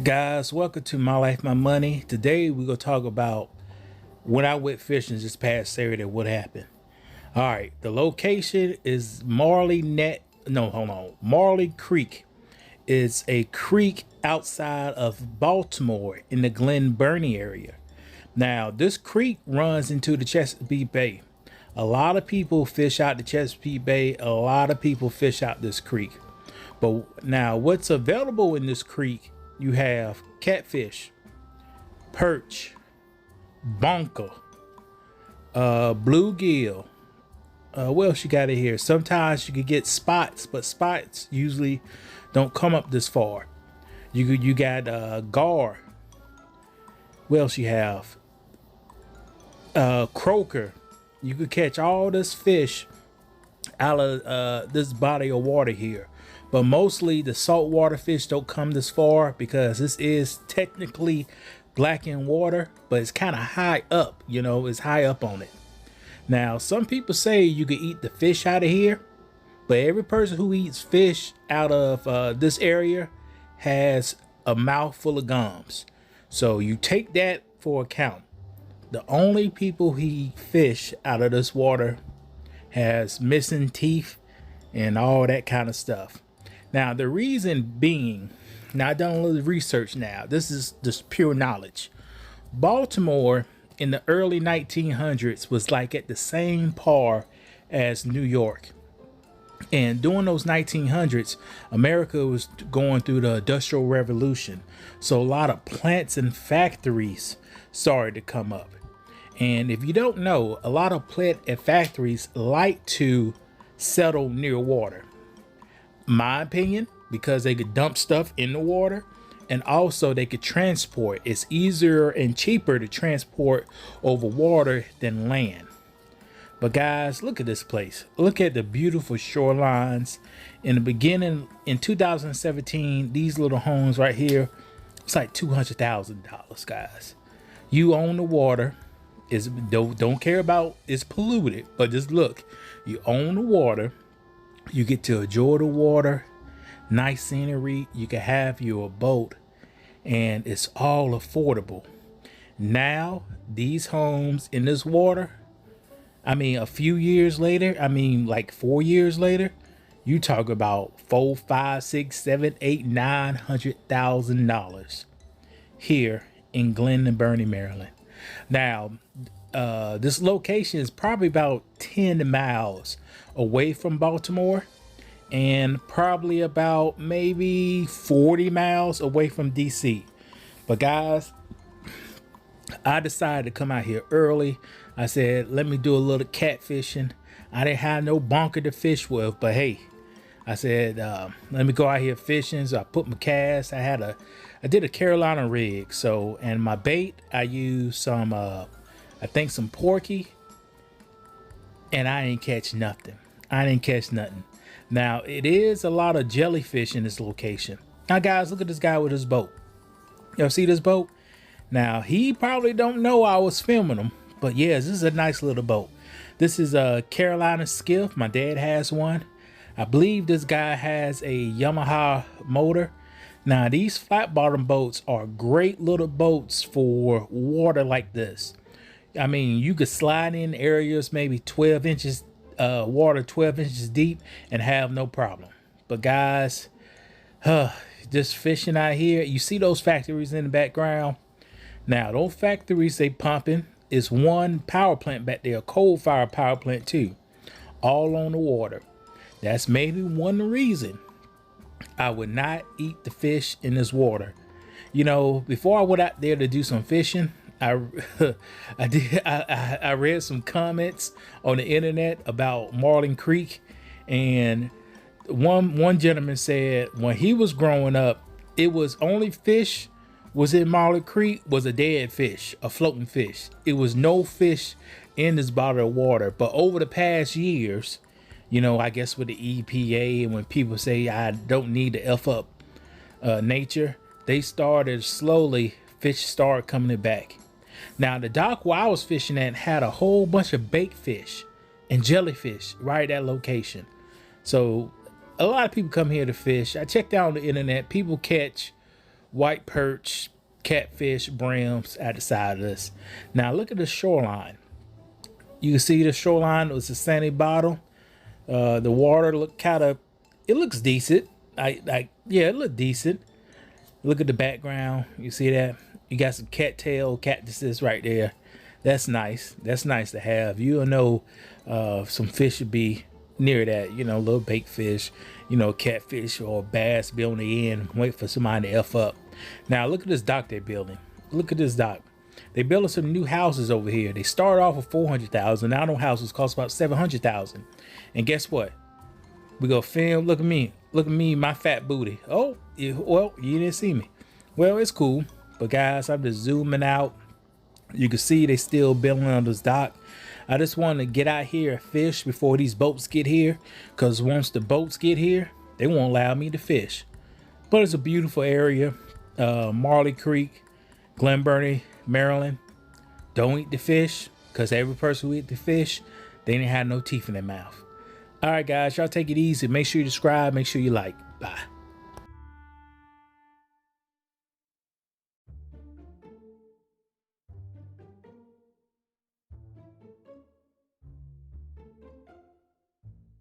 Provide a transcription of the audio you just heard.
Guys, welcome to My Life, My Money. Today we're gonna talk about when I went fishing this past Saturday. What happened? All right, the location is Marley Net. No, hold on. Marley Creek is a creek outside of Baltimore in the Glen Burnie area. Now, this creek runs into the Chesapeake Bay. A lot of people fish out the Chesapeake Bay. A lot of people fish out this creek. But now, what's available in this creek? You have catfish, perch, bonker, bluegill. What else you got in here? Sometimes you could get spots, but spots usually don't come up this far. You got gar. What else you have? Croaker. You could catch all this fish out of this body of water here. But mostly the saltwater fish don't come this far because this is technically blackened water, but it's kind of high up, it's high up on it. Now, some people say you can eat the fish out of here, but every person who eats fish out of this area has a mouthful of gums. So you take that for account. The only people who eat fish out of this water has missing teeth and all that kind of stuff. Now, the reason being, now I've done a little research now. This is just pure knowledge. Baltimore in the early 1900s was like at the same par as New York. And during those 1900s, America was going through the Industrial Revolution. So a lot of plants and factories started to come up. And if you don't know, a lot of plant and factories like to settle near water. My opinion, because they could dump stuff in the water and also they could transport. It's easier and cheaper to transport over water than land. But guys, look at this place. Look at the beautiful shorelines. In the beginning, in 2017, these little homes right here, it's like $200,000, guys. You own the water. Don't care about it's polluted, but just look, you own the water. You get to enjoy the water, nice scenery. You can have your boat, and it's all affordable. Now, these homes in this water, a few years later, like 4 years later, you talk about four, five, six, seven, eight, $900,000 here in Glen Burnie, Maryland. Now, this location is probably about 10 miles away from Baltimore and probably about maybe 40 miles away from DC. But guys, I decided to come out here early. I said, let me do a little catfishing. I didn't have no bunker to fish with, but hey, I said, let me go out here fishing. So I put my cast. I did a Carolina rig. So, and my bait, I used some, I think some porky, and I didn't catch nothing. Now, it is a lot of jellyfish in this location. Now, guys, look at this guy with his boat. Y'all see this boat? Now, he probably don't know I was filming him, but yes, this is a nice little boat. This is a Carolina skiff. My dad has one. I believe this guy has a Yamaha motor. Now, these flat bottom boats are great little boats for water like this. You could slide in areas maybe 12 inches water 12 inches deep and have no problem. But guys, just fishing out here, you see those factories in the background. Now, those factories they pumping is one power plant back there, a coal fire power plant too, all on the water. That's maybe one reason I would not eat the fish in this water. Before I went out there to do some fishing, I read some comments on the internet about Marley Creek, and one gentleman said when he was growing up, it was only fish was in Marley Creek was a dead fish, a floating fish. It was no fish in this body of water. But over the past years, I guess with the EPA and when people say I don't need to F up nature, they started slowly, fish started coming back. Now, the dock where I was fishing at had a whole bunch of bait fish and jellyfish right at that location. So a lot of people come here to fish. I checked out on the internet. People catch white perch, catfish, brims at the side of this. Now look at the shoreline. You can see the shoreline was a sandy bottom. The water look kind of, it looks decent. Yeah, it looked decent. Look at the background. You see that? You got some cattail cactuses right there. That's nice. That's nice to have. You'll know some fish should be near that. You know, little bait fish, you know, catfish or bass be on the end, wait for somebody to F up. Now look at this dock they're building. Look at this dock. They building some new houses over here. They started off with 400,000. Now those houses cost about 700,000. And guess what? We go film. Look at me. Look at me, my fat booty. Oh, well, you didn't see me. Well, it's cool. But guys, I'm just zooming out. You can see they still building on this dock. I just want to get out here and fish before these boats get here. Because once the boats get here, they won't allow me to fish. But it's a beautiful area. Marley Creek, Glen Burnie, Maryland. Don't eat the fish. Because every person who eat the fish, they didn't have no teeth in their mouth. All right, guys, y'all take it easy. Make sure you subscribe. Make sure you like. Bye.